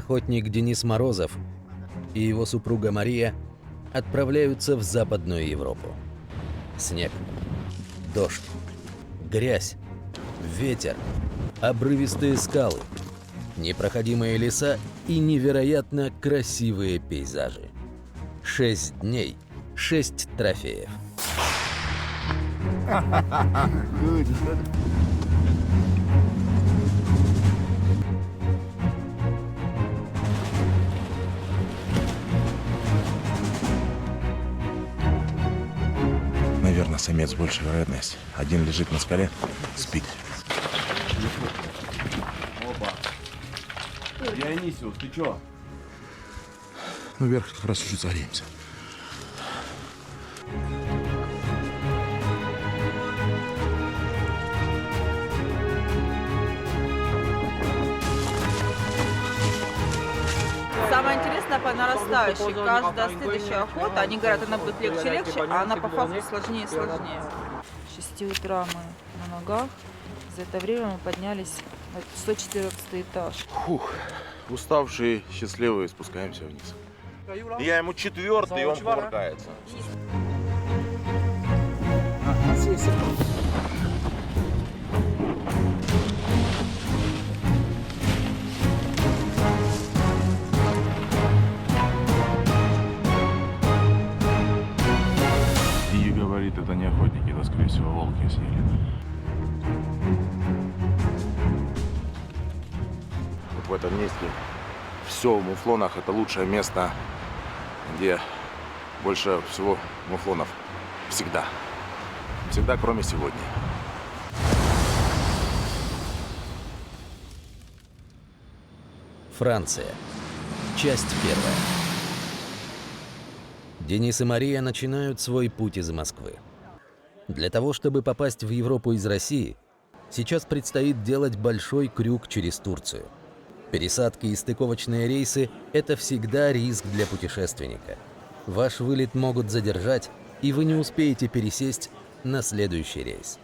охотник Денис Морозов и его супруга Мария отправляются в Западную Европу. Снег, дождь, грязь, ветер, обрывистые скалы, непроходимые леса и невероятно красивые пейзажи. 6 дней, 6 трофеев. Наверное, самец большая вероятность. Один лежит на скале, спит. Опа. Дионисиус, ты чё? Ну, вверх как раз чуть-чуть согреемся. Самое интересное по нарастающей. Каждая следующая охота, они говорят, она будет легче, а она по факту сложнее и сложнее. С 6 утра мы на ногах. За это время мы поднялись на 114 этаж. Фух, уставшие, счастливые, спускаемся вниз. Я ему 4-й, и он кувыркается. И говорит, это не охотники, это, скорее всего, волки съели. Вот в этом месте все в муфлонах, это лучшее место, где больше всего муфлонов. Всегда. Всегда, кроме сегодня. Франция. Часть 1. Денис и Мария начинают свой путь из Москвы. Для того, чтобы попасть в Европу из России, сейчас предстоит делать большой крюк через Турцию. Пересадки и стыковочные рейсы – это всегда риск для путешественника. Ваш вылет могут задержать, и вы не успеете пересесть на следующий рейс.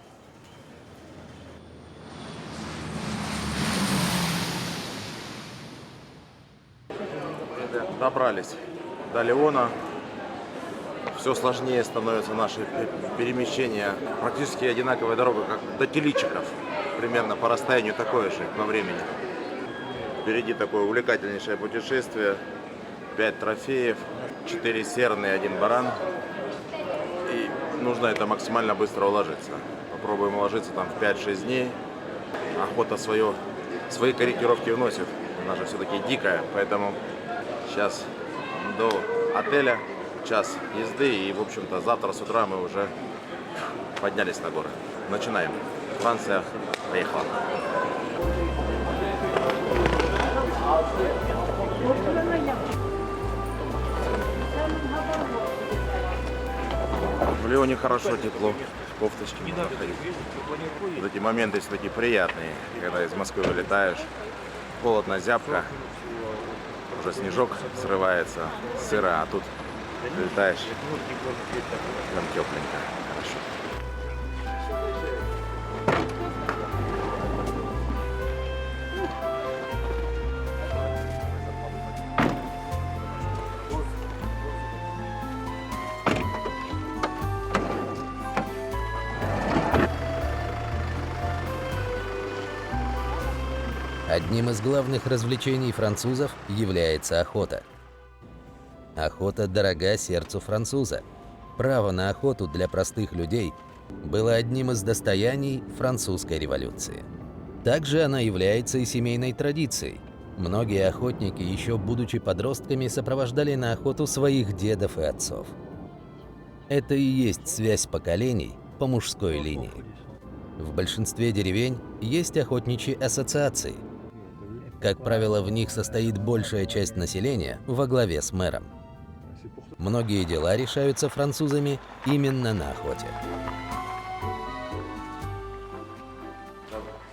Добрались до Леона. Все сложнее становятся наши перемещения. Практически одинаковая дорога, как до Теличиков. Примерно по расстоянию такое же по времени. Впереди такое увлекательнейшее путешествие. 5 трофеев, 4 серные, 1 баран. И нужно это максимально быстро уложиться. Попробуем уложиться там в 5-6 дней. Охота свои корректировки вносит. Она же все-таки дикая, поэтому сейчас до отеля час езды, и, в общем-то, завтра с утра мы уже поднялись на горы. Начинаем. Франция поехала. В Лионе хорошо, тепло, кофточки можно ходить. Вот эти моменты все-таки приятные, когда из Москвы вылетаешь. Холодно, зябко, уже снежок срывается, сыро, а тут летаешь, прям тепленько, хорошо. Одним из главных развлечений французов является охота. Охота дорога сердцу француза. Право на охоту для простых людей было одним из достояний французской революции. Также она является и семейной традицией. Многие охотники, еще будучи подростками, сопровождали на охоту своих дедов и отцов. Это и есть связь поколений по мужской линии. В большинстве деревень есть охотничьи ассоциации. Как правило, в них состоит большая часть населения во главе с мэром. Многие дела решаются французами именно на охоте.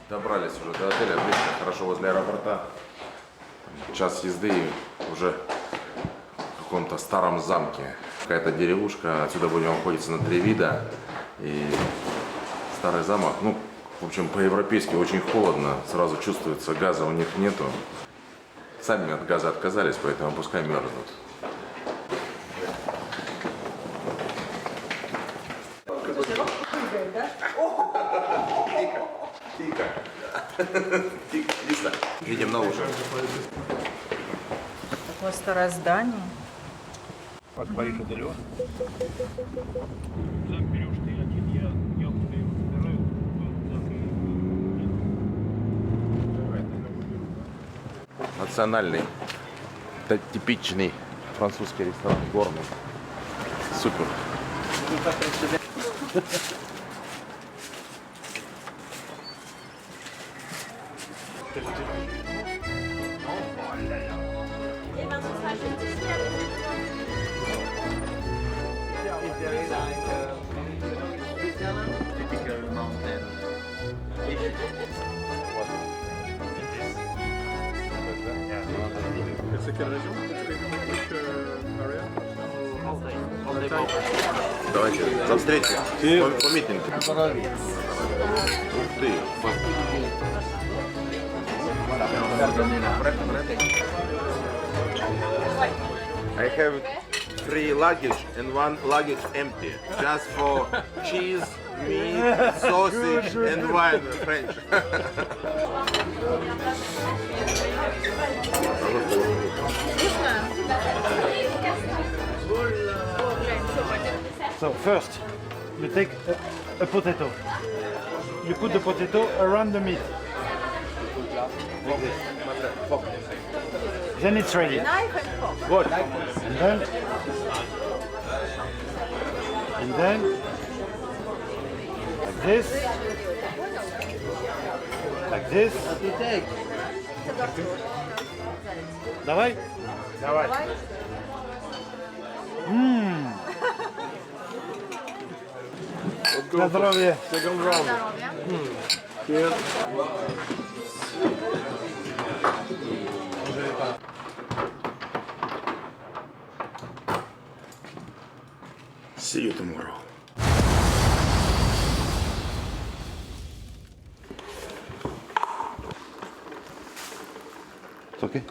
Добрались уже до отеля, отлично, хорошо возле аэропорта. Час езды и уже в каком-то старом замке. Какая-то деревушка, отсюда будем охотиться на 3 вида. И старый замок, ну, в общем, по-европейски очень холодно, сразу чувствуется, газа у них нету. Сами от газа отказались, поэтому пускай мерзнут. Тихо. Видим на ужин. Такое старое здание. Национальный, типичный французский ресторан, горный. Супер. Давайте, за встречу. По митингу. Ух ты. I have 3 luggage and 1 luggage empty. Just for cheese, meat, sausage and wine, French. So first, you take a potato. You put the potato around the meat. Like this. Then it's ready. Good. And then like this. Like this. Давай. Давай. На здоровье. See you tomorrow. It's okay?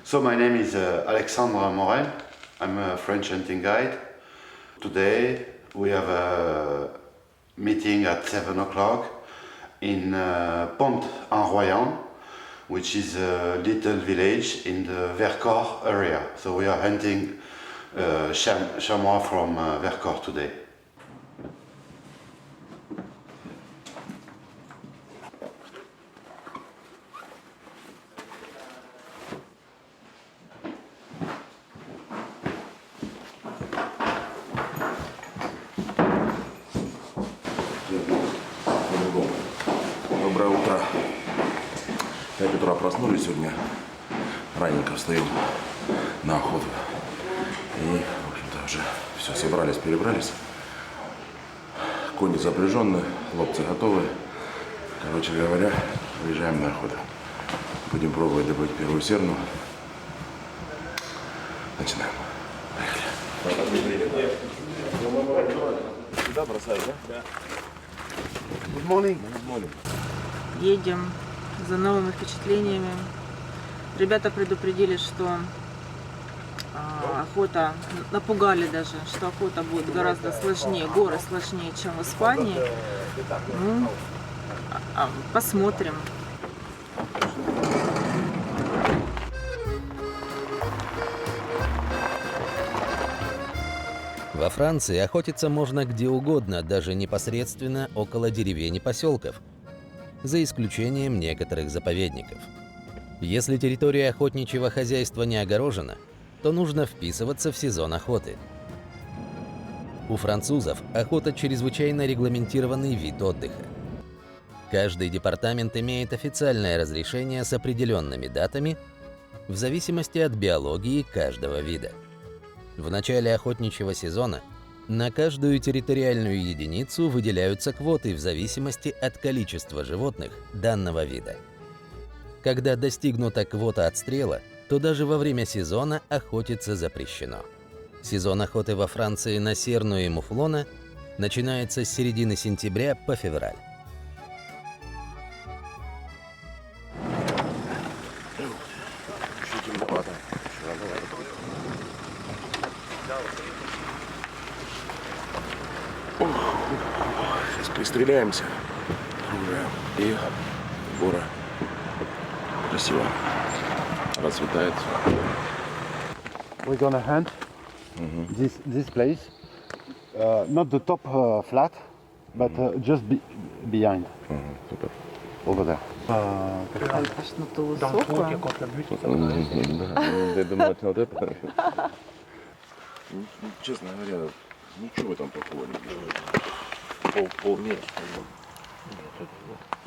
So my name is Alexandre Morel. I'm a French hunting guide. Today we have a meeting at 7 o'clock in Pont-en-Royan, which is a little village in the Vercors area. So we are hunting chamois from Vercors today. Доброе утро. 5 утра проснулись сегодня. Раненько встаем на охоту. И, в общем-то, уже все, собрались, перебрались. Кони запряжены, лодцы готовы. Короче говоря, выезжаем на охоту. Будем пробовать добыть первую серну. Начинаем. Поехали. Сюда бросаешь, да? Good morning. Едем за новыми впечатлениями. Ребята предупредили, что охота, напугали даже, что охота будет гораздо сложнее, горы сложнее, чем в Испании. Ну, посмотрим. Во Франции охотиться можно где угодно, даже непосредственно около деревень и поселков, за исключением некоторых заповедников. Если территория охотничьего хозяйства не огорожена, то нужно вписываться в сезон охоты. У французов охота чрезвычайно регламентированный вид отдыха. Каждый департамент имеет официальное разрешение с определенными датами в зависимости от биологии каждого вида. В начале охотничьего сезона на каждую территориальную единицу выделяются квоты в зависимости от количества животных данного вида. Когда достигнута квота отстрела, то даже во время сезона охотиться запрещено. Сезон охоты во Франции на серну и муфлона начинается с середины сентября по февраль. Чуть темновато. Сейчас пристреляемся. И гора. Красиво. Расцветает. We're gonna hunt this place, not the top flat, but just behind, Супер. over there. Тошноту высокую. Я думаю, вот это. Честно говоря, ничего в этом плохого не вижу. Полмира.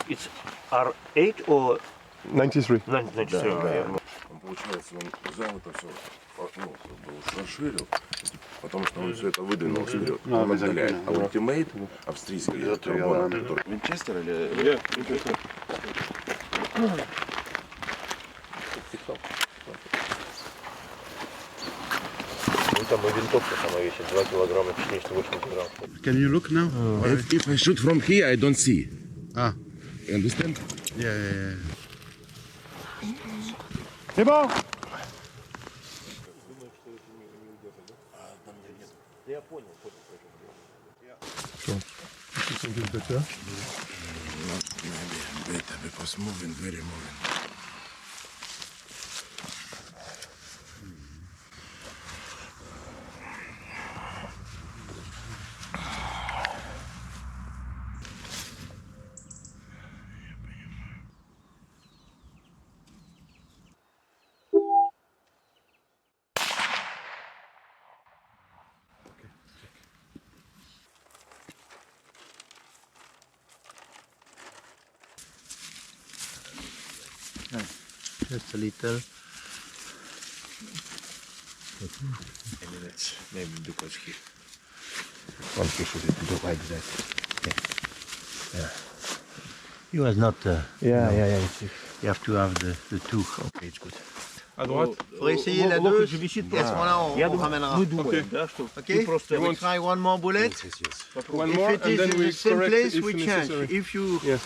It's R8 or 93. 93? Он, получается, он взял это все, расширил, потому что он все это выдвинул вперед. Он отдаляет. А ультимейт австрийский, который Винчестер или... Ну там и винтовка сама весит 2 килограмма 480 грамм. Can you look now? If I shoot from here, I don't see. Ah, You understand? yeah. C'est bon. Better because moving, very moving. Just a little. Maybe because he One fish is like that. Yeah. He was not. Yeah. You have to have the two. Okay, it's good. À droite. Pour essayer la 2, et à ce moment-là, on ramènera. Okay. Okay? We try one more bullet. One If more, it and is then in we the same correct place, if we change. necessary. If you... Yes.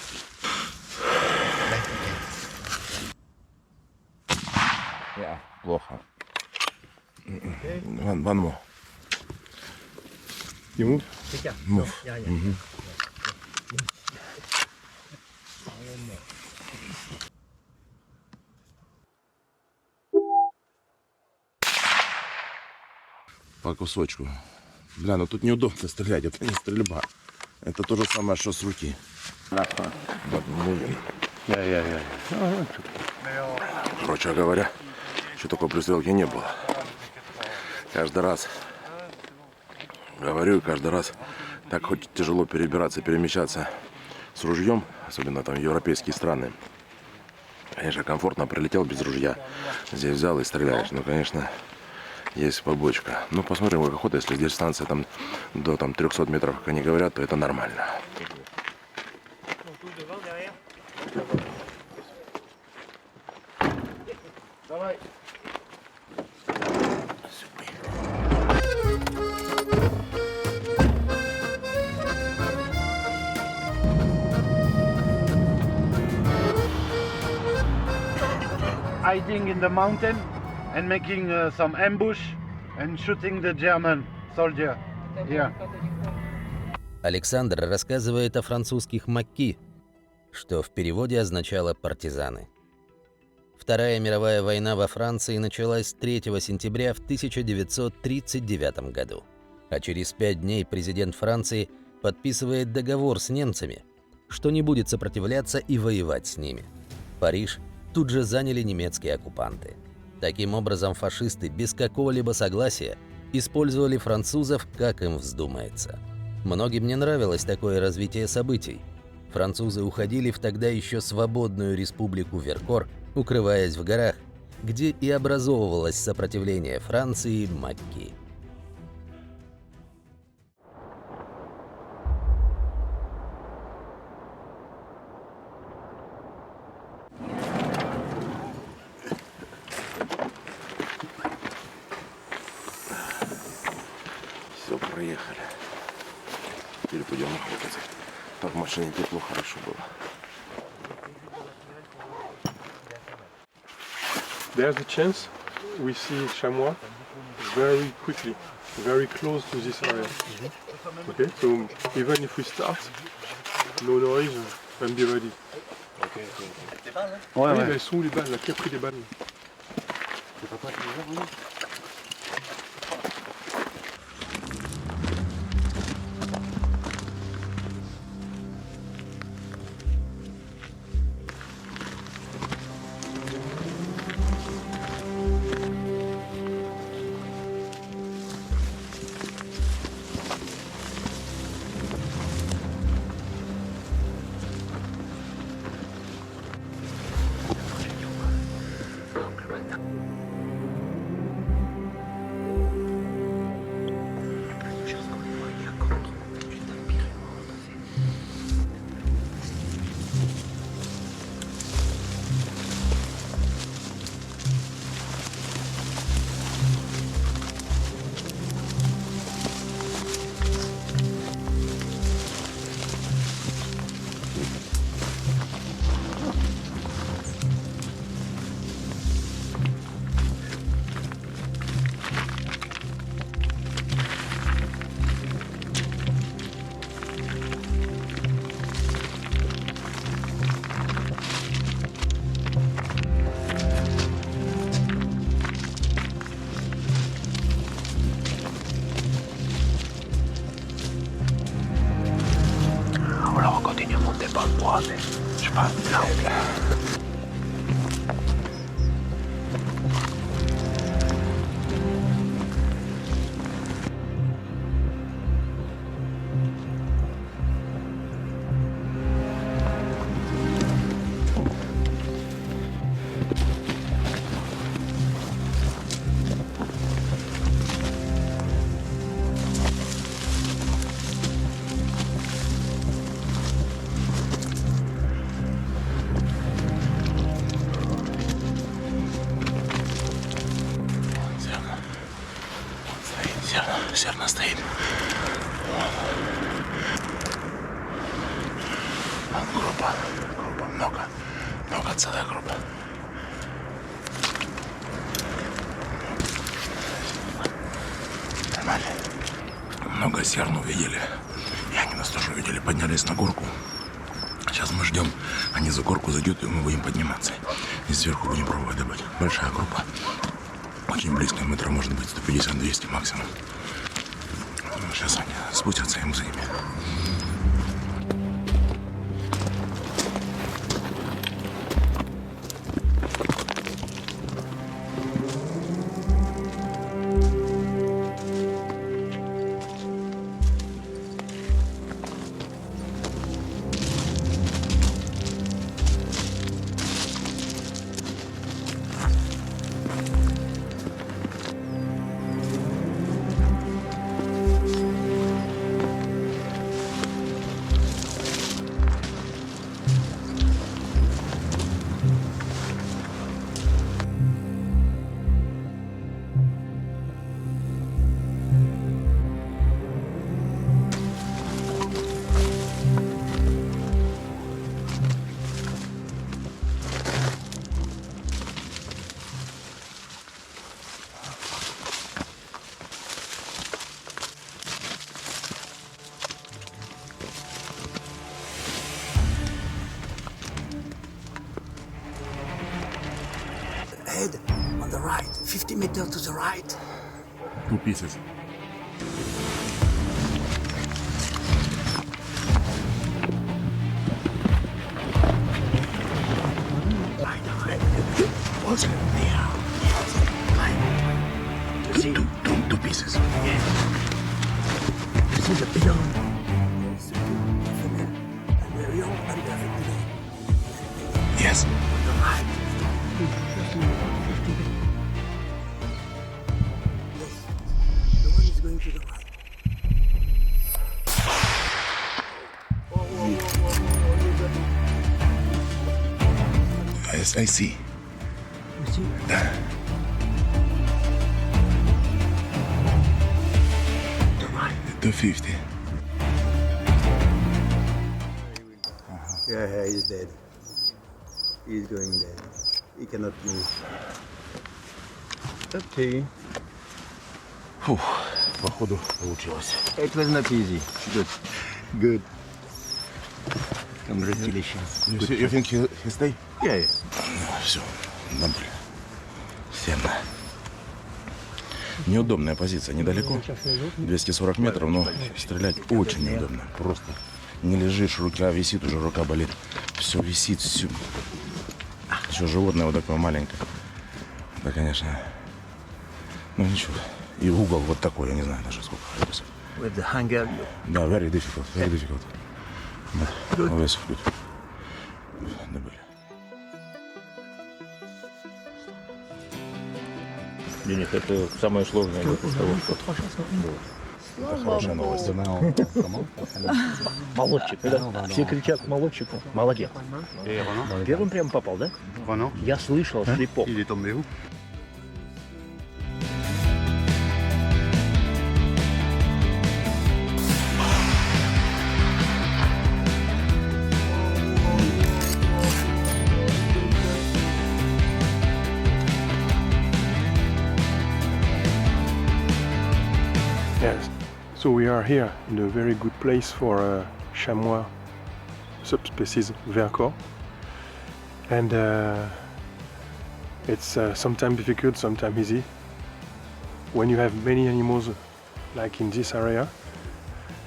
Yeah, плохо. One more. You move? Move. По кусочку. Бля, ну тут неудобно стрелять, это не стрельба. Это то же самое, что с руки. Короче говоря, еще такой пристрелки не было. Каждый раз говорю, и каждый раз так хоть тяжело перебираться, перемещаться с ружьем, особенно там в европейские страны. Конечно, комфортно прилетел без ружья, здесь взял и стреляешь. Но, конечно, есть побочка. Ну, посмотрим, как охота, если здесь станция там до 300 метров, как они говорят, то это нормально. Hiding in the mountain and making some ambush and shooting the German soldier here. Александр рассказывает о французских макки, что в переводе означало «партизаны». Вторая мировая война во Франции началась 3 сентября в 1939 году. А через 5 дней президент Франции подписывает договор с немцами, что не будет сопротивляться и воевать с ними. Париж тут же заняли немецкие оккупанты. Таким образом, фашисты без какого-либо согласия использовали французов, как им вздумается. Многим не нравилось такое развитие событий. Французы уходили в тогда еще свободную республику Веркор, укрываясь в горах, где и образовывалось сопротивление Франции макки. Так в машине тепло, хорошо было. There's a chance we see chamois very quickly, very close to this area. Okay, so even if we start, no noise, and be ready. Oui, mais elles sont où les balles là? Qui a pris les balles? Зерна стоит. Группа, много, целая группа. Нормально. Много зерн увидели. И они нас тоже увидели, поднялись на горку. Сейчас мы ждем, они за горку зайдут, и мы будем подниматься. И сверху будем пробовать добыть. Большая группа. Очень близко, метров может быть 150-200 максимум. Сейчас они спустятся, и мы за ними. Head on the right, 50 meters to the right. 2 pieces. Also, there. See? Two pieces. Yes. You see the pillar? There's the female, and the young, and the female. Yes. On the right. 50 meters. Yes. The one is going to the right. Yes, I see. You see? Да. The right. 250. Yeah, he's dead. He's going dead. He cannot move. Okay. Фух, походу получилось. It was not easy. Good. Good. Congratulations. You think he stay? Yeah. Все, добре. Всем. Неудобная позиция, недалеко. 240 метров, но стрелять очень неудобно. Просто не лежишь, рука висит, уже рука болит. Все висит, все. Еще животное вот такое маленькое. Да, конечно. Ну ничего. И угол вот такой, я не знаю даже сколько. With the hanger. Да, very difficult, very difficult. But always good. Добре. Денис, это самое сложное из того, что... Это хорошая новость. Молодчик, да? Все кричат молодчику. Молодец. Первым прям попал, да? Я слышал шлепок. Il est tombé où? Yes. So we are here in a very good place for chamois subspecies Vercors, and it's sometimes difficult, sometimes easy. When you have many animals, like in this area,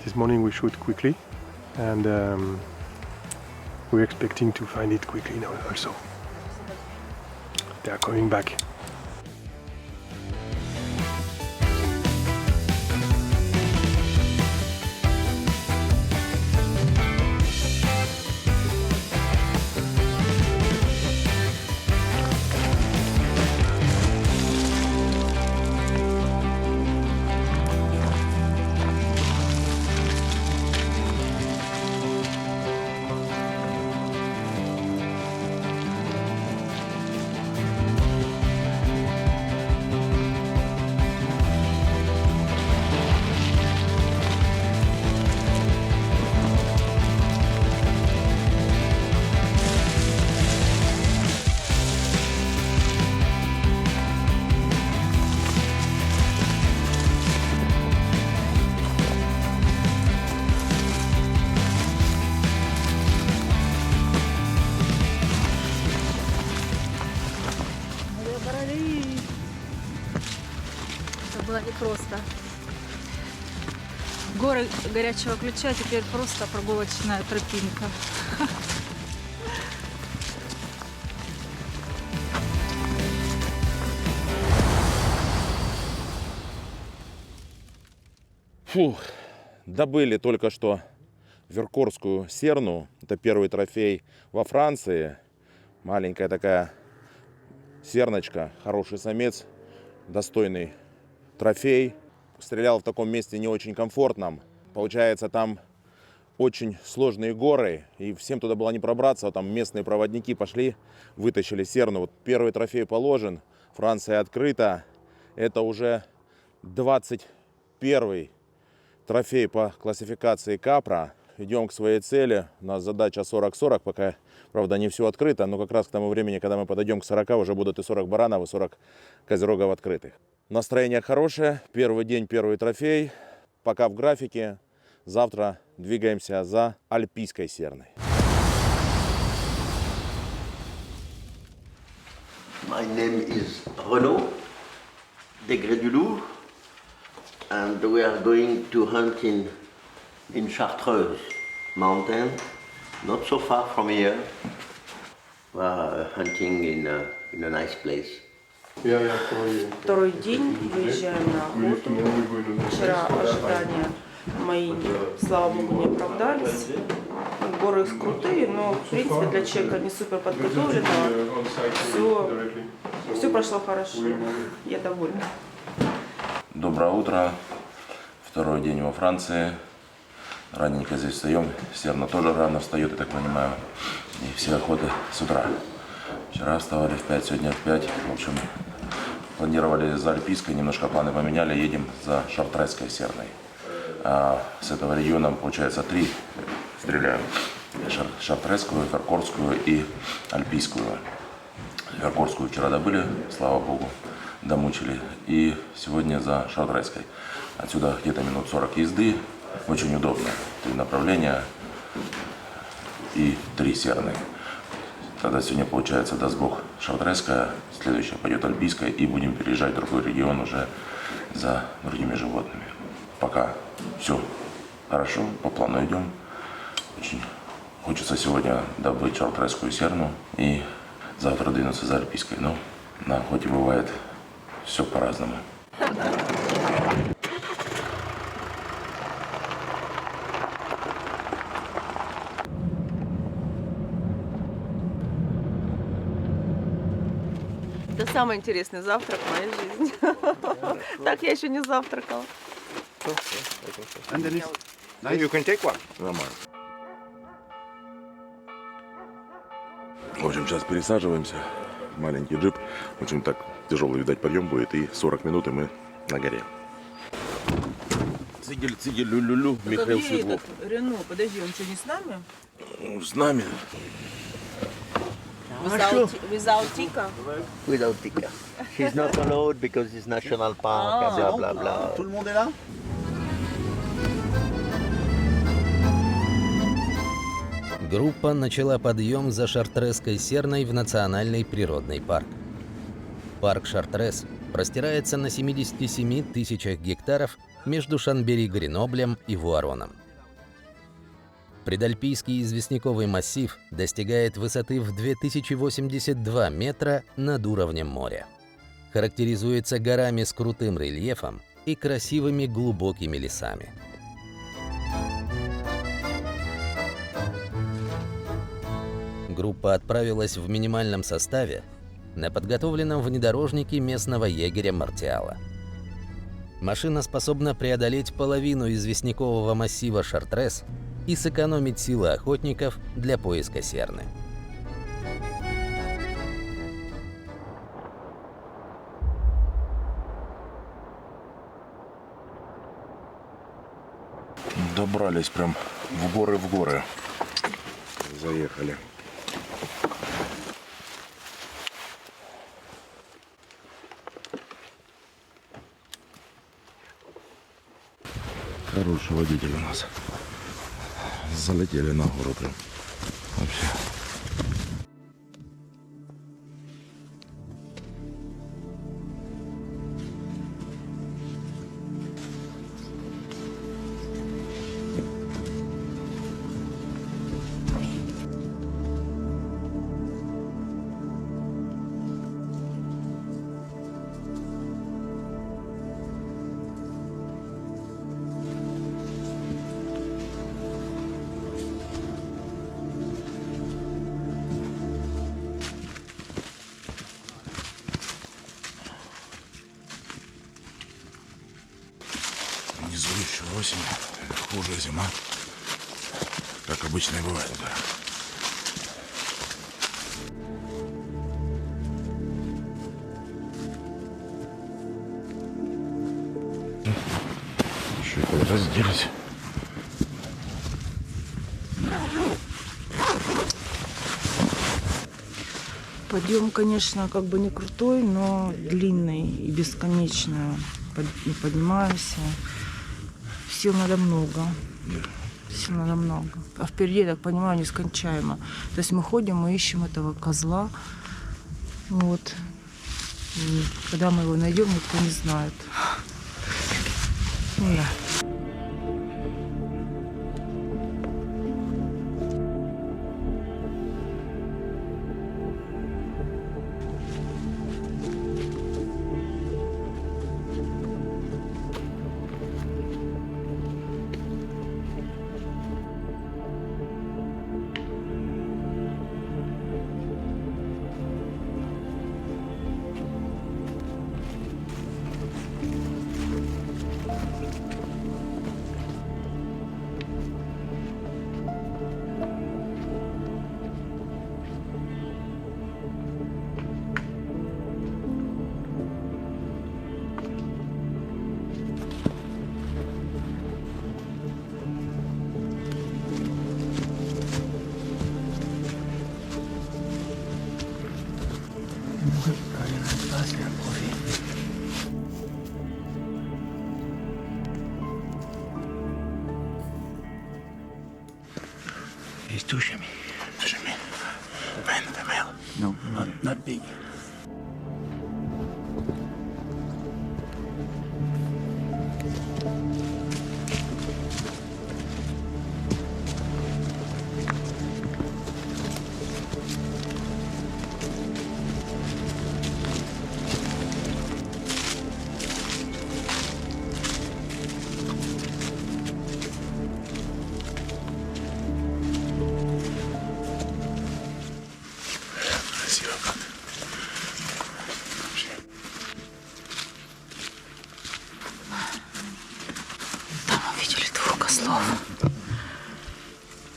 this morning we shoot quickly, and we're expecting to find it quickly now also. They are coming back. Это было непросто. Горы горячего ключа, теперь просто прогулочная тропинка. Фух, добыли только что веркорскую серну. Это первый трофей во Франции. Маленькая такая серночка, хороший самец, достойный трофей. Стрелял в таком месте не очень комфортном. Получается, там очень сложные горы, и всем туда было не пробраться. Вот там местные проводники пошли, вытащили серну. Вот первый трофей положен, Франция открыта. Это уже 21-й трофей по классификации Капра. Идем к своей цели. У нас задача 40-40, пока, правда, не все открыто, но как раз к тому времени, когда мы подойдем к 40, уже будут и 40 баранов, и 40 козерогов открытых. Настроение хорошее. Первый день, первый трофей. Пока в графике. Завтра двигаемся за альпийской серной. My name is Renaud Degré-du-Loup, and we are going to hunt in Chartreuse mountain, not so far from here. We are hunting in a nice place. Второй день выезжаем на охоту. Вчера ожидания мои, слава богу, не оправдались. Горы крутые, но в принципе для человека не супер подготовленного все прошло хорошо. Я довольна. Доброе утро. Второй день во Франции. Раненько здесь встаем. Серна тоже рано встает, я так понимаю. И все охоты с утра. Вчера вставали в 5, сегодня в 5. В общем, планировали за альпийской, немножко планы поменяли. Едем за шартрезской серной. А с этого региона, получается, 3 стреляю. Шартресскую, Веркорскую и Альпийскую. Веркорскую вчера добыли, слава богу, домучили. И сегодня за Шартресской. Отсюда где-то минут 40 езды. Очень удобно. 3 направления и 3 серные. Тогда сегодня получается, даст бог, Шартресская, следующая пойдет Альпийская, и будем переезжать в другой регион уже за другими животными. Пока все хорошо, по плану идем. Очень хочется сегодня добыть Шартресскую серну и завтра двинуться за Альпийской. Но на охоте бывает все по-разному. Это самый интересный завтрак в моей жизни. Так я еще не завтракала. Нормально. В общем, сейчас пересаживаемся. Маленький джип. Очень так тяжелый, видать, подъем будет. И 40 минут, и мы на горе. Цигель, цигель, лю-лю-лю, Михаил Светлов. Рено, подожди, он что, не с нами? С нами. Without Tika? Without Tika. She's not allowed because it's national park, blah blah blah. Tout le monde est là? Группа начала подъем за Шартресской серной в национальный природный парк. Парк Шартрес простирается на 77 тысячах гектаров между Шанбери-Греноблем и Вуароном. Предальпийский известняковый массив достигает высоты в 2082 метра над уровнем моря. Характеризуется горами с крутым рельефом и красивыми глубокими лесами. Группа отправилась в минимальном составе на подготовленном внедорожнике местного егеря Мартиала. Машина способна преодолеть половину известнякового массива Шартрес и сэкономить силы охотников для поиска серны. Добрались прям в горы. Заехали. Хороший водитель у нас. Залетели на гору прям. Вообще. Внизу еще осень, хуже зима, как обычно и бывает. Да. Еще и разделись. Подъем, конечно, как бы не крутой, но длинный и бесконечно. Поднимаемся. Сил надо много. Сил надо много. А впереди, я так понимаю, нескончаемо. То есть мы ходим, мы ищем этого козла. Вот. И когда мы его найдем, никто не знает. Да. Ah, c'est un profil. He's too shimmy. Shimmy. Man, female. No, not big. Красиво как. Там увидели двух козлов.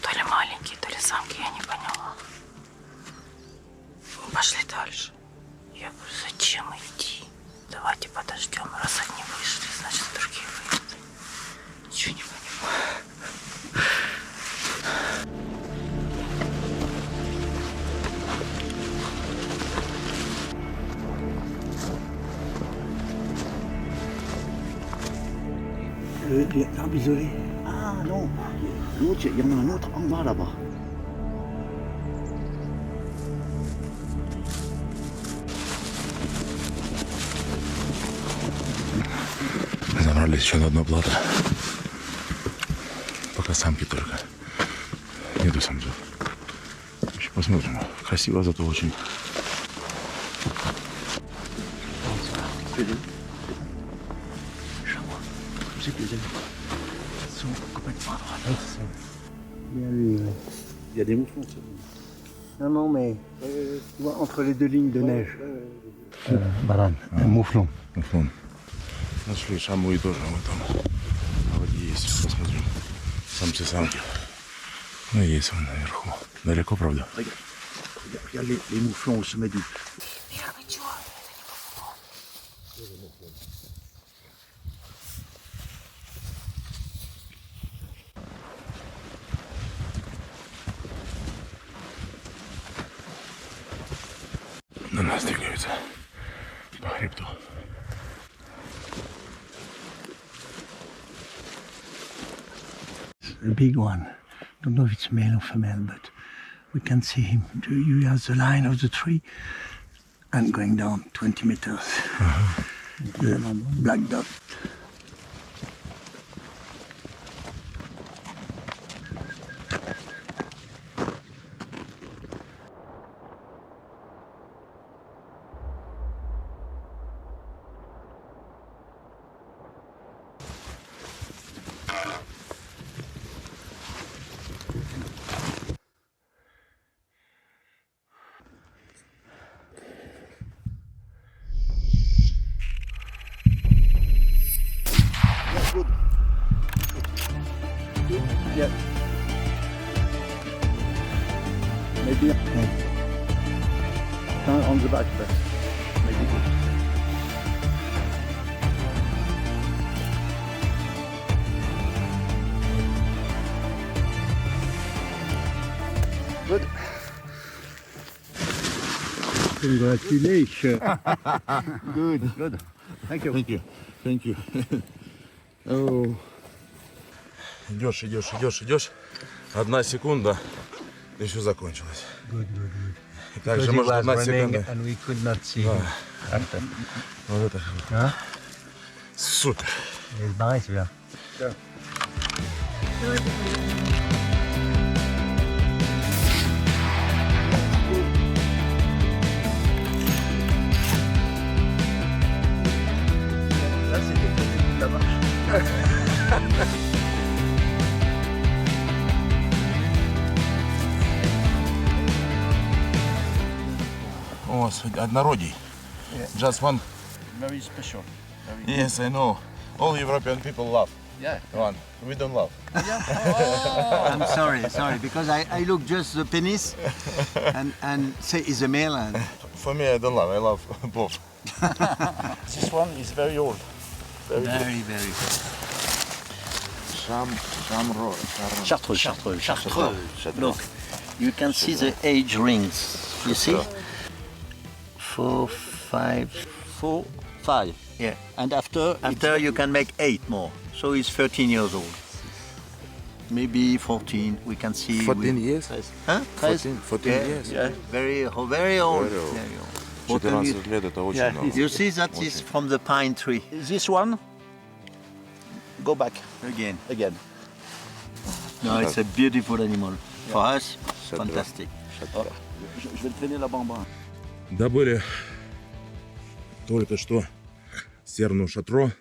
То ли маленькие, то ли самки, я не поняла. Мы пошли дальше. Я говорю, зачем идти? Давайте подождем. Раз одни вышли, значит другие выйдут. Ничего не понимаю. L'arbre isolé. Ah non, l'autre, il y en a un autre en bas là-bas. Забрались еще на одно плато. Пока самки только. Нету самцов. Еще посмотрим. Красиво, зато очень. C'est que les éléphants sont complètement à droite. Bien lui, ouais. Il y a des mouflons, c'est Non, non, mais tu vois, entre les deux lignes de neige. Баран, муфлон. Муфлон. Нашли шамуи тоже. Вот там на воде есть. Посмотрим. Самцы-самки. Ну, есть он наверху. Далеко, правда? Regarde les mouflons au sommet du... Первый черный, это не муфлон. На нас двигаются по хребту. The big one. Don't know if it's male or female, but we can see him. You have the line of the tree and going down 20 meters. The black dot. Good. Yeah. Maybe on the back there. Maybe good. Good. Congratulations. Good, good. Thank you. Thank you. Thank you. Oh. Идешь, идешь, идешь, идешь. 1 секунда, и все закончилось. Good, good, good. И также может 1 секунда. And we could not see him after. Вот это. Hein? Супер. Il se barrait celui-là. Là, c'était la marche. У вас однородий. Just one. Very special. Yes, I know. All European people love. Yeah. One. We don't love. I'm sorry, because I look just the penis and say it's a male. And... For me, I don't love. I love both. This one is very old. Very. Chartreuse. Look, you can see the age rings. You see? 4, 5, 4, 5. Yeah. And after you can make 8 more. So he's 13 years old. Maybe 14. We can see. 14 years? Huh? 14 yeah, years. Yeah. Very old. Very old. 14 лет это очень много. You see that is from the pine tree. This one. Go back again. No, it's a beautiful animal. For us, fantastic. Je vais le traîner là-bas en bas. Добыли только что серну Шатро.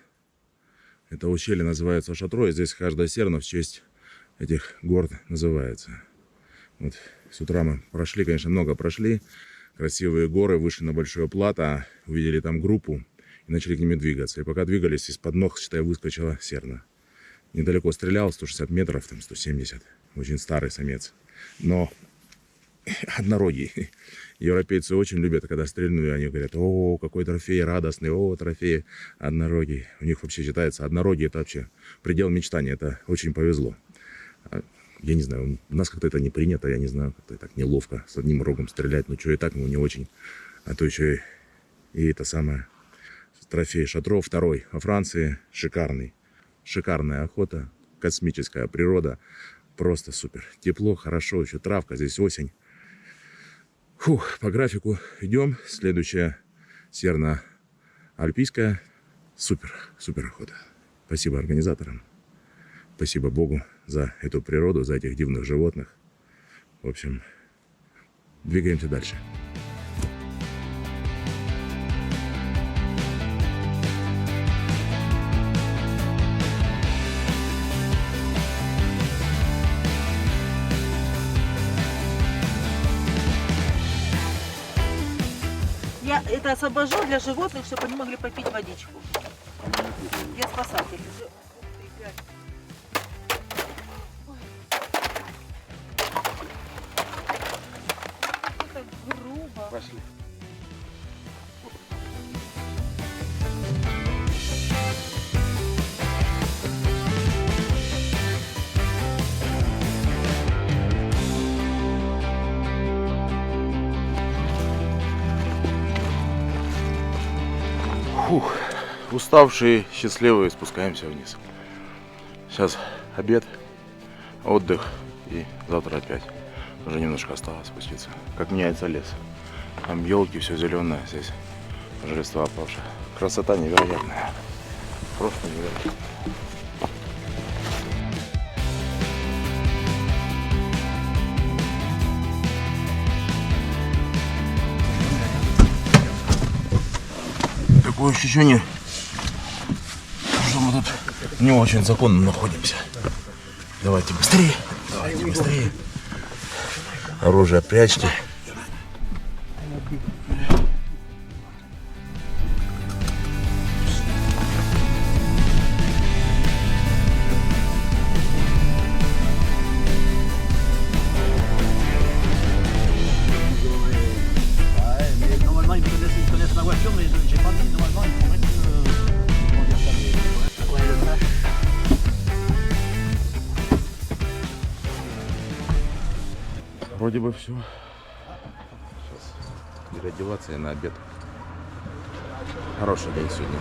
Это ущелье называется Шатро, и здесь каждая серна в честь этих гор называется. Вот с утра мы прошли, конечно, много прошли. Красивые горы, вышли на большое плато, увидели там группу и начали к ними двигаться. И пока двигались, из-под ног, считай, выскочила серна. Недалеко стрелял, 160 метров, там 170. Очень старый самец. Но однорогий. Европейцы очень любят, когда стрельнули, они говорят: о, какой трофей радостный, о, трофей однорогий. У них вообще считается, однорогий — это вообще предел мечтания, это очень повезло. Я не знаю, у нас как-то это не принято, я не знаю, как-то так неловко с одним рогом стрелять, ну что, и так, ну не очень. А то еще и это самое, трофей Шатро второй во Франции, шикарный. Шикарная охота, космическая природа, просто супер. Тепло, хорошо, еще травка, здесь осень. Фух, по графику идем. Следующая серна альпийская. Супер, супер охота. Спасибо организаторам. Спасибо Богу за эту природу, за этих дивных животных. В общем, двигаемся дальше. Я это освобожу для животных, чтобы они могли попить водичку. Я спасатель. Это грубо. Пошли. Фух, уставшие, счастливые, спускаемся вниз. Сейчас обед, отдых и завтра опять. Уже немножко осталось спуститься. Как меняется лес. Там елки, все зеленое, здесь уже листва опавшая. Красота невероятная. Просто невероятная. Такое ощущение, что мы тут не очень законно находимся. Давайте быстрее, давайте быстрее. Оружие прячьте. Normalement, ils connaissent ma voiture, mais j'ai pas dit, normalement, il faut mettre comment dire ça, ouais, le flash. Вроде бы все. Сейчас переодеваться и на обед. Хороший день сегодня.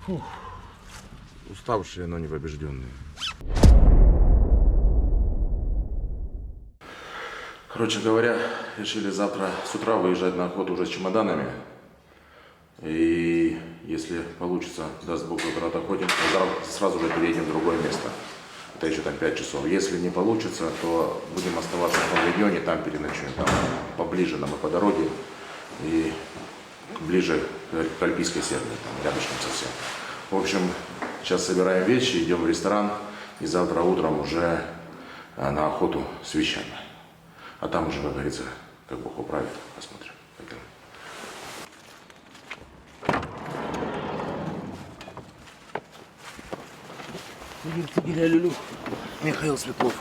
Фух. Уставшие, но не побежденные. Короче говоря, решили завтра с утра выезжать на охоту уже с чемоданами. И если получится, даст Бог, завтра отохотимся, сразу же переедем в другое место. Это еще там 5 часов. Если не получится, то будем оставаться в том регионе, там переночуем. Там поближе нам и по дороге. И ближе к альпийской серне, там рядышком совсем. В общем, сейчас собираем вещи, идем в ресторан, и завтра утром уже а на охоту с вещами. А там уже, как говорится, как Бог управит, посмотрим. Тигеля Люлю. Михаил Светлов.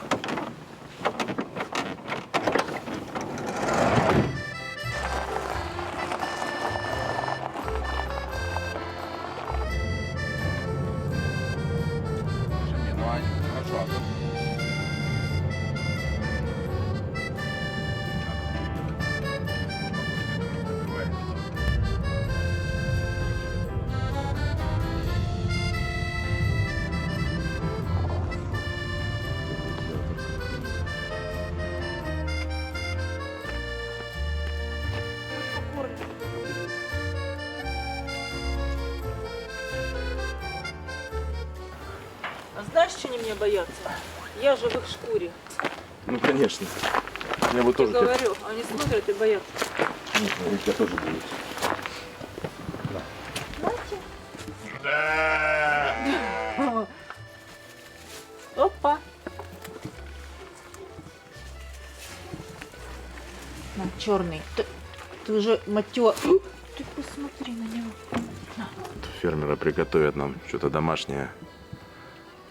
А знаешь, что они меня боятся? Я же в их шкуре. Ну, конечно. Я бы тоже... Говорю, они смотрят и боятся. Я тоже боюсь. Опа. На, черный. Ты уже матё. Ты посмотри на него. Фермеры приготовят нам что-то домашнее.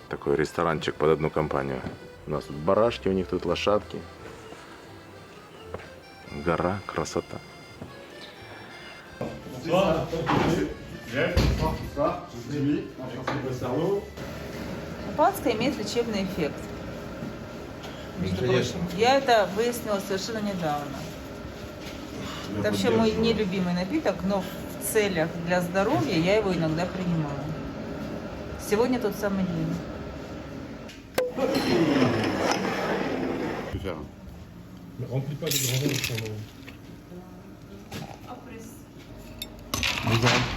Такой ресторанчик под одну компанию. У нас тут барашки, у них тут лошадки. Гора, красота. Шампанское имеет лечебный эффект. Между прочим, я это выяснила совершенно недавно. Это вообще мой нелюбимый напиток, но в целях для здоровья я его иногда принимаю. Сегодня тот самый день.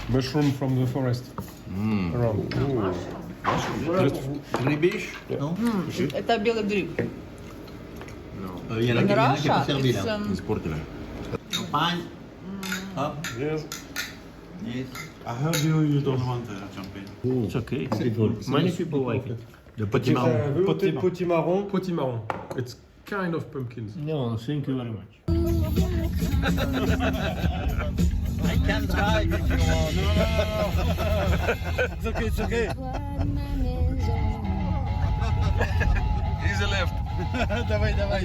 Mushroom from the forest. Around. Грибиш? Это белый гриб. Il y en a qui peuvent servir là. Испортили. Champagne. Hop. Yes. Yes. I heard you don't want champagne. It's okay. It's good. Many people like it. The potimarron. Potimarron. Potimarron. It's kind of pumpkins. No, thank you very much. I can drive if you want. It's okay, it's okay. Easy left. Давай, давай.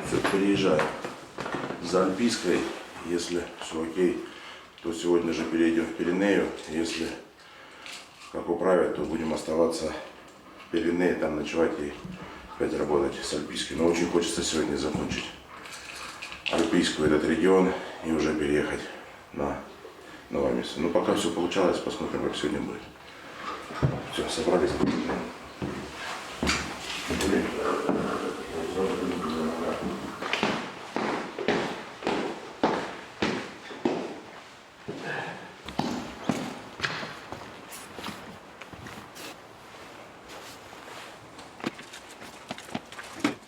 Все, переезжаю за Альпийской. Если все окей, то сегодня же перейдем в Пиренею. Если как управят, то будем оставаться в Пиренее, там ночевать и опять работать с Альпийской. Но очень хочется сегодня закончить Альпийскую, этот регион, и уже переехать на новое место. Но пока все получалось, посмотрим, как сегодня будет. Все, собрались.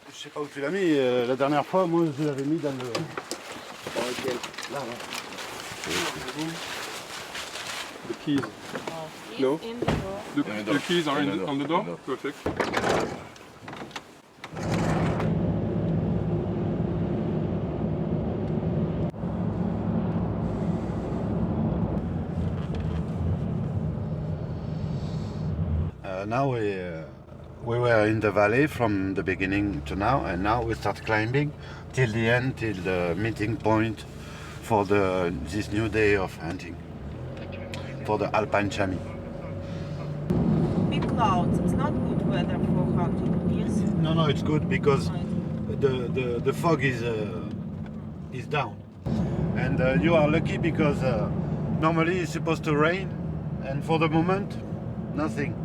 Je sais pas où tu l'as mis, la dernière fois, moi je l'avais mis dans le... Dans lequel? Là, là. The keys. No? The keys are on the door? Perfect. Now we were in the valley from the beginning to now, and now we start climbing till the end, till the meeting point for this new day of hunting, for the Alpine Chamois. Big clouds. It's not good weather for hunting. Yes. No, it's good because the fog is down, and you are lucky because normally it's supposed to rain, and for the moment, nothing.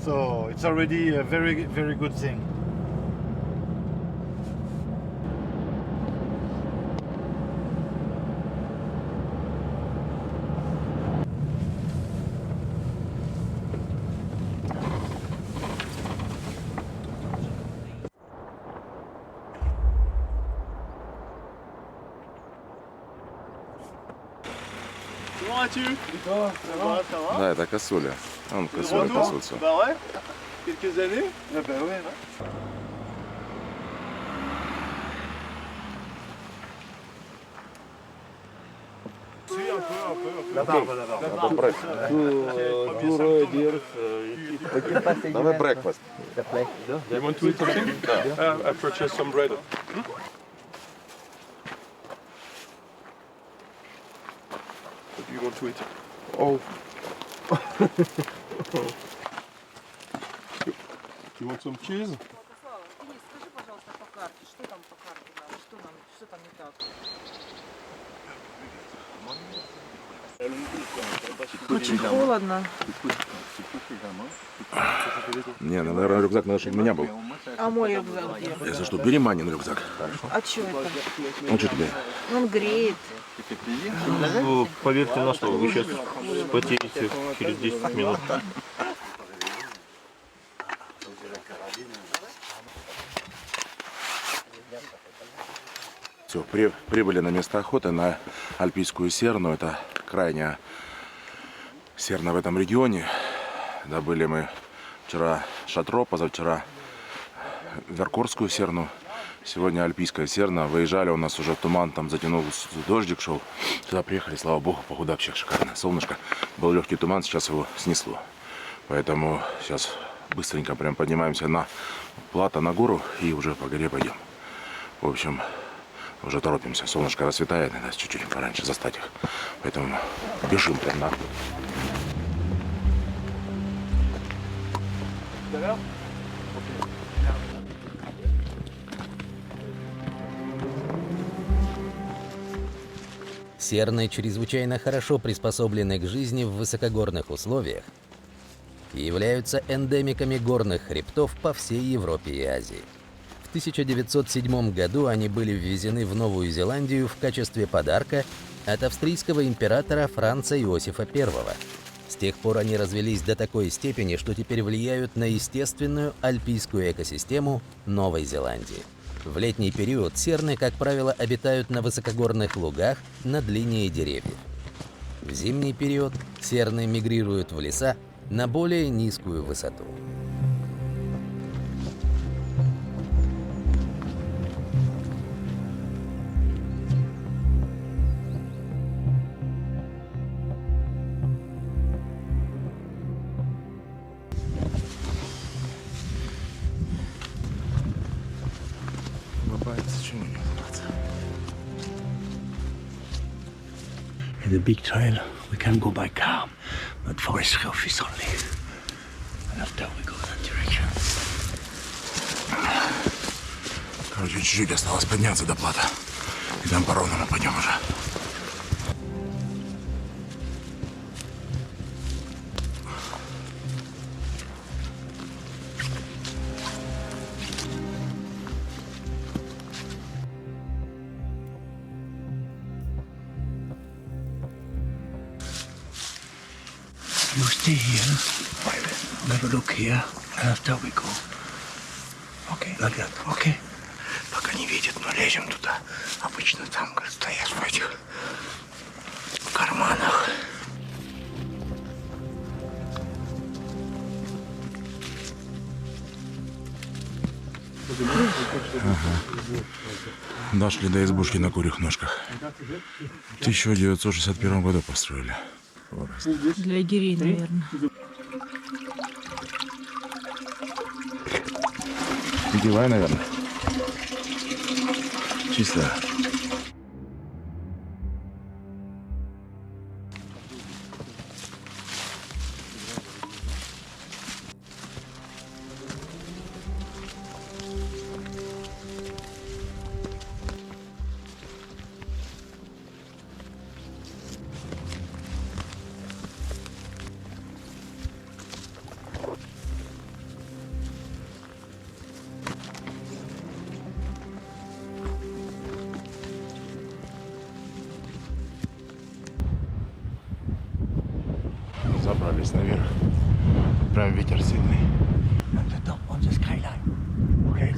So it's already a very, very good thing. Comment vas-tu? Да, это косуля. Он косуля пасутся. Bah ouais. Quelques années? Ah bah ouais. Давай брекфаст. You want to eat something? I purchased some bread. What do you want to eat? Oh. You want some cheese? Денис, скажи, пожалуйста, по карте, что там по карте надо, что там не так? Очень холодно. Не, наверное, рюкзак надо, чтобы у меня был. А мой рюкзак где? Если что, бери Манин рюкзак. А что это? Он что тебе? Он греет. Поверьте на слово, вы сейчас потеете через 10 минут. Все, прибыли на место охоты на альпийскую серну. Это крайняя серна в этом регионе. Добыли мы вчера шатро, позавчера веркорскую серну. Сегодня альпийская серна. Выезжали, у нас уже туман, там затянул, дождик шел. Сюда приехали, слава богу, погода вообще шикарная. Солнышко, был легкий туман, сейчас его снесло. Поэтому сейчас быстренько прям поднимаемся на плато, на гору и уже по горе пойдем. В общем, уже торопимся. Солнышко расцветает, надо чуть-чуть пораньше застать их. Поэтому бежим прям на охоту. Серны чрезвычайно хорошо приспособлены к жизни в высокогорных условиях и являются эндемиками горных хребтов по всей Европе и Азии. В 1907 году они были ввезены в Новую Зеландию в качестве подарка от австрийского императора Франца Иосифа I. С тех пор они развились до такой степени, что теперь влияют на естественную альпийскую экосистему Новой Зеландии. В летний период серны, как правило, обитают на высокогорных лугах над линией деревьев. В зимний период серны мигрируют в леса на более низкую высоту. In the big trail, we can go by car, but forest office only. And after we go that direction. Короче, чуть-чуть осталось подняться до плата. И там по ровному пойдем уже. You stay here, have a look here, and after we go. Okay. Like that, okay? Пока не видит, мы лезем туда. Обычно там, говорит, стоишь в этих карманах. Ага. Дошли до избушки на курьих ножках. В 1961 году построили. Для егерей, наверное. Питьевая, наверное. Чистая. Забрались наверх. Прям ветер сильный. At the top, on the skyline. Okay.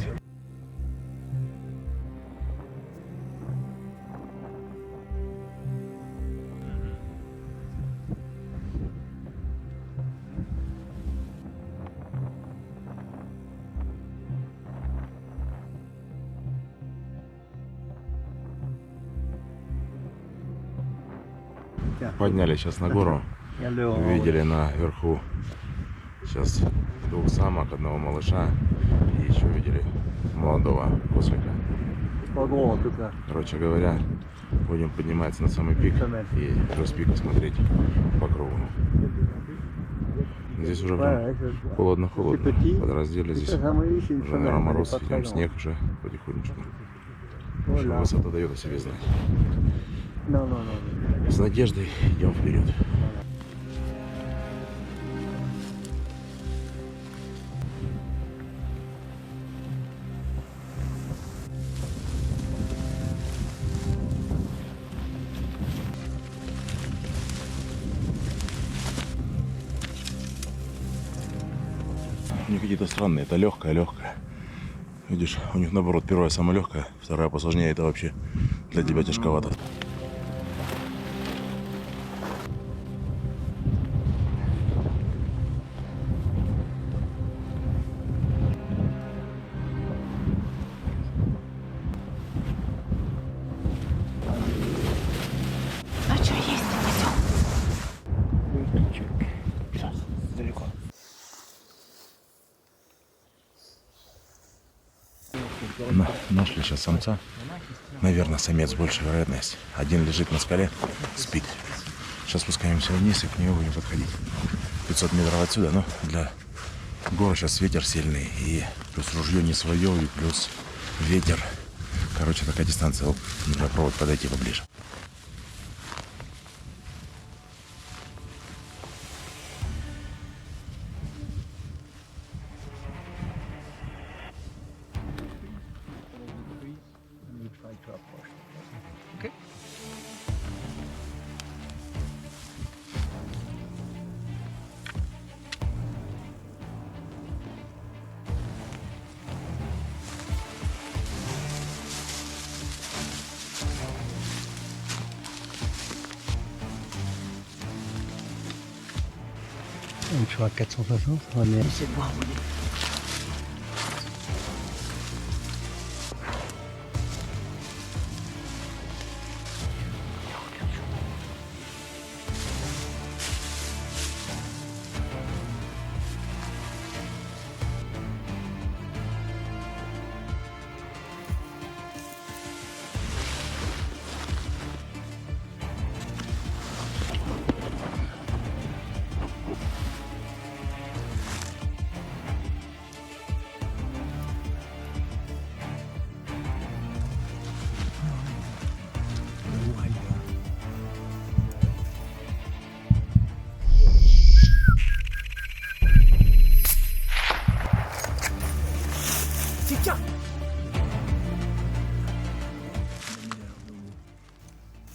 Поднялись сейчас на гору. Увидели наверху сейчас 2 самок, 1 малыша. И еще видели молодого ослика. Короче говоря, будем подниматься на самый пик и уже с пика смотреть по кругу. Здесь уже прям холодно-холодно. Подраздели здесь уже, наверное, мороз, идем снег уже потихонечку. В общем, высота дает о себе знать. С надеждой идем вперед. Они какие-то странные, это легкая. Видишь, у них наоборот, первая самая легкая, вторая посложнее, это вообще для тебя тяжковато. Ну что, есть, несем. Далеко. Нашли сейчас самца. Наверное, самец больше вероятность. Один лежит на скале, спит. Сейчас спускаемся вниз и к нему будем подходить. 500 метров отсюда, но для гор сейчас ветер сильный. И плюс ружье не свое, и плюс ветер. Короче, такая дистанция. Оп, нужно пробовать подойти поближе. Okay. Donc je suis à 460, on est... Essaie de voir, vous voyez.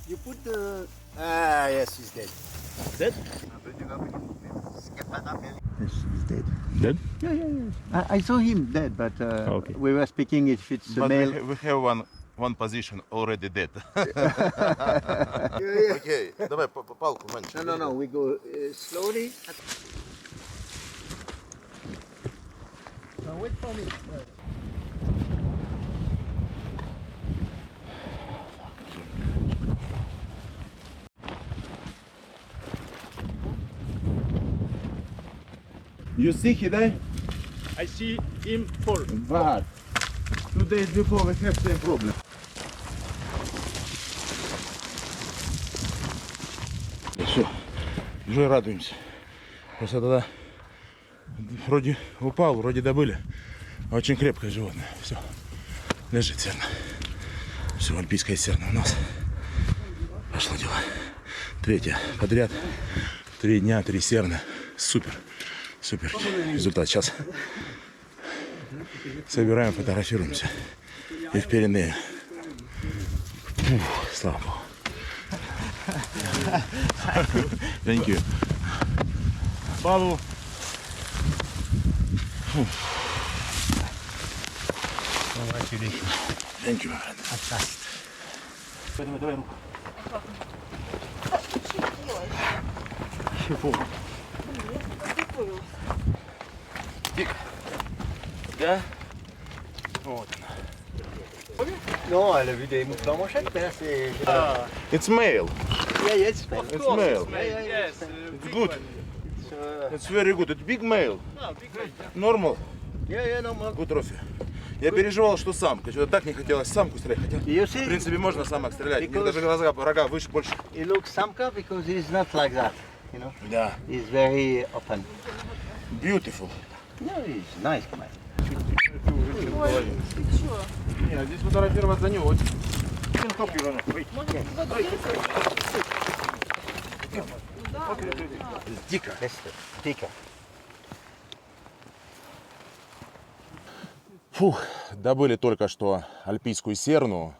You put the... Ah, yes, he's dead. Dead? Yes, he's dead. Dead? Yeah. I saw him dead, but we were speaking if it's a male. We have one position already dead. Окей, давай палку меньше. No, we go slowly. Now wait for me. You see he there? I see him fall. But 2 days before we have same problem. Все, уже радуемся. Просто тогда вроде упал, вроде добыли. Очень крепкое животное. Все, лежит серна. Все, альпийская серна у нас. Пошло дело. 3-я подряд. 3 дня, 3 серны. Супер. Супер результат. Сейчас собираем, фотографируемся. И в Пиренеи. Слава Богу. Thank you. Bravo. Congratulations. Thank you, my friend. At last. Давай руку. Пик. Да? Вот она. Non, elle a vu des moufles en manchette, mais là c'est. It's male. Yeah, it's It's male. It's good. It's very good. It's big male. Normal. Yeah, normal. Good trophy. Я переживал, что самка. Что-то так не хотелось самку стрелять. Хотя, в принципе, можно самок стрелять. У них даже глаза, рога выше, больше. He looks samka because he's not like that, you know. Да. He's very open. Beautiful. No, he's nice man. Нет, здесь фотографироваться не очень. Дико. Дико. Фух, добыли только что альпийскую серну.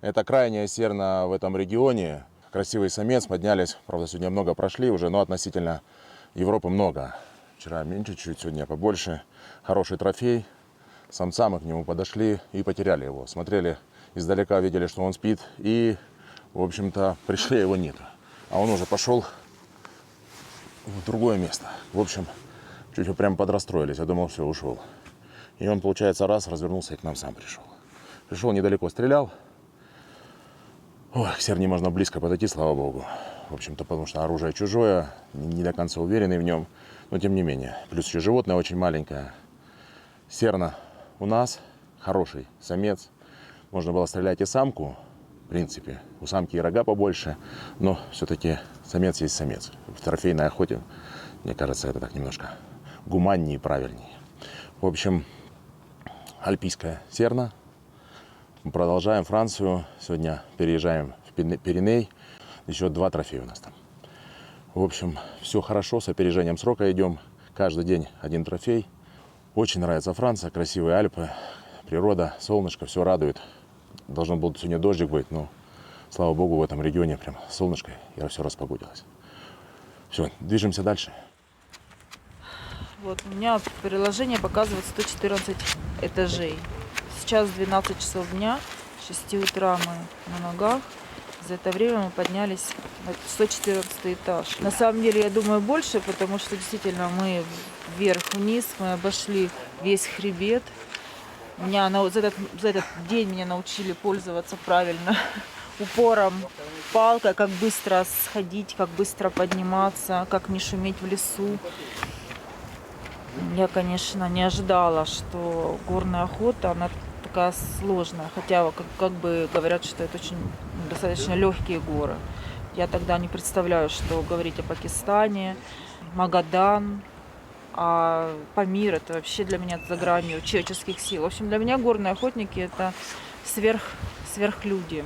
Это крайняя серна в этом регионе. Красивый самец, поднялись. Правда, сегодня много прошли уже, но относительно Европы много. Вчера меньше чуть-чуть, сегодня побольше. Хороший трофей. Самца мы к нему подошли и потеряли его. Смотрели издалека, видели, что он спит. И, в общем-то, пришли, его нет. А он уже пошел в другое место. В общем, чуть прям подрастроились. Я думал, все, ушел. И он, получается, раз, развернулся и к нам сам пришел. Пришел недалеко, стрелял. Ой, к серне можно близко подойти, слава богу. В общем-то, потому что оружие чужое, не до конца уверенный в нем. Но тем не менее. Плюс еще животное очень маленькое. Серна у нас, хороший самец. Можно было стрелять и самку, в принципе. У самки и рога побольше. Но все-таки самец есть самец. В трофейной охоте, мне кажется, это так немножко гуманнее и правильнее. В общем, альпийская серна. Мы продолжаем Францию. Сегодня переезжаем в Пиреней. Еще 2 трофея у нас там. В общем, все хорошо, с опережением срока идем. Каждый день 1 трофей. Очень нравится Франция, красивые Альпы, природа, солнышко, все радует. Должен был сегодня дождик быть, но, слава богу, в этом регионе прям солнышко, и все распогодилось. Все, движемся дальше. Вот у меня приложение показывает 114 этажей. Сейчас 12 часов дня, с 6 утра мы на ногах. За это время мы поднялись на 114 этаж. На самом деле, я думаю, больше, потому что действительно мы вверх-вниз, мы обошли весь хребет. Меня за этот день меня научили пользоваться правильно упором, палкой, как быстро сходить, как быстро подниматься, как не шуметь в лесу. Я, конечно, не ожидала, что горная охота, она такая сложная. Хотя как бы говорят, что это очень достаточно легкие горы. Я тогда не представляю, что говорить о Пакистане, Магадан, а Памир — это вообще для меня за гранью человеческих сил. В общем, для меня горные охотники — это сверхлюди.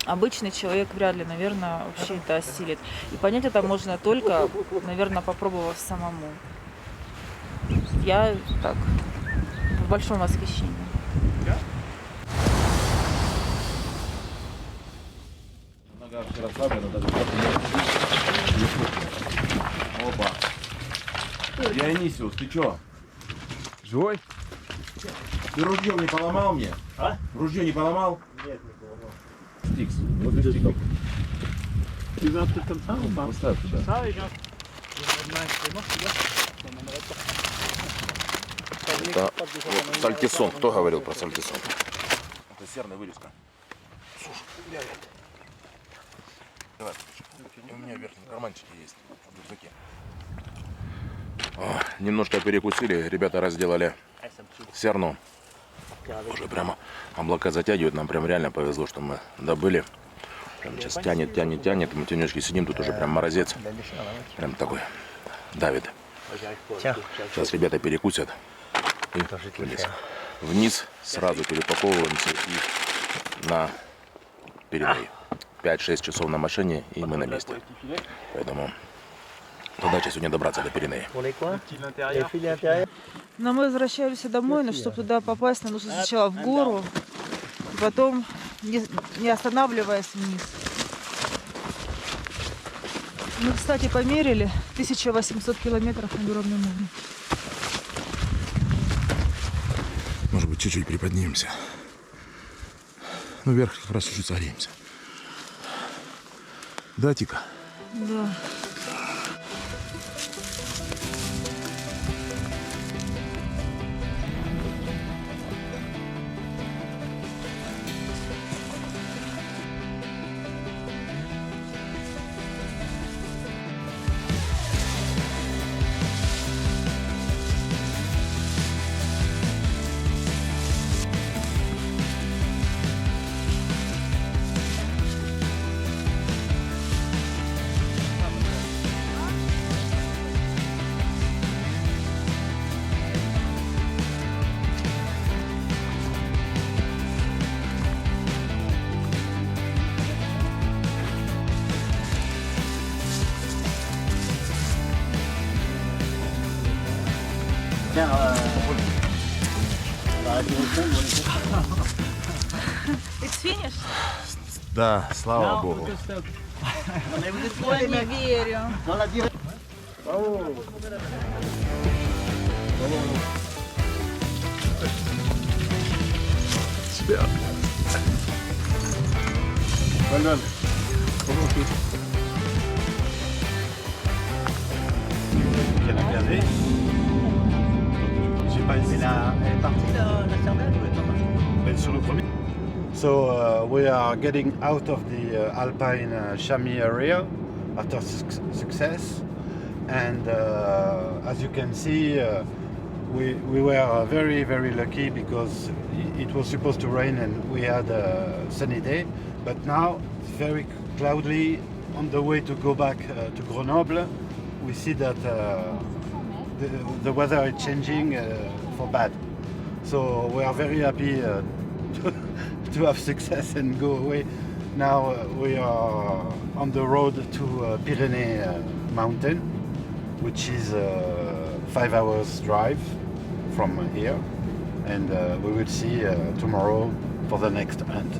Обычный человек вряд ли, наверное, вообще это осилит. И понять это можно только, наверное, попробовав самому. Я так в большом восхищении. Опа. Дионисиус, ты чё? Живой? Ты ружье не поломал мне? А? Ружье не поломал? Нет, не поломал. Стикс. Вот и стик. Tu veux un truc comme ça ou pas? Поставь туда. Ça, les gars. Это вот, сальтисон. Кто говорил про сальтисон? Это серная вырезка. Слушай, давай. У меня в верхнем карманчике есть, в рюкзаке. Немножко перекусили, ребята разделали серну. Уже прямо облака затягивают, нам прям реально повезло, что мы добыли. Прям сейчас тянет. Мы тенечки сидим, тут уже прям морозец. Прям такой давит. Сейчас ребята перекусят. И вниз сразу перепаковываемся и на Пиреней. 5-6 часов на машине, и мы на месте. Поэтому задача сегодня добраться до Пиренея. Но мы возвращались домой, но чтобы туда попасть, нам нужно сначала в гору, и потом, не останавливаясь, вниз. Мы, кстати, померили 1800 километров над уровнем моря. Может быть, чуть-чуть приподнимемся. Ну, вверх как раз чуть-чуть согреемся. Да, Тика? Да. faire la direction de l'équipe. It's finished. Да, слава Non, богу. on stop. Mais vous êtes Я не верю. dans la direction. Super. Well done. Quelle regardez. J'ai pas hésité. Elle est partie la cervelle ou elle est pas partie? Mais sur le premier. So we are getting out of the Alpine Chamois area after success, and as you can see, we were very lucky because it was supposed to rain and we had a sunny day, but now it's very cloudy. On the way to go back to Grenoble, we see that the weather is changing for bad. So we are very happy to have success and go away. Now we are on the road to Pyrenees mountain, which is 5 hours drive from here, and we will see tomorrow for the next hunt.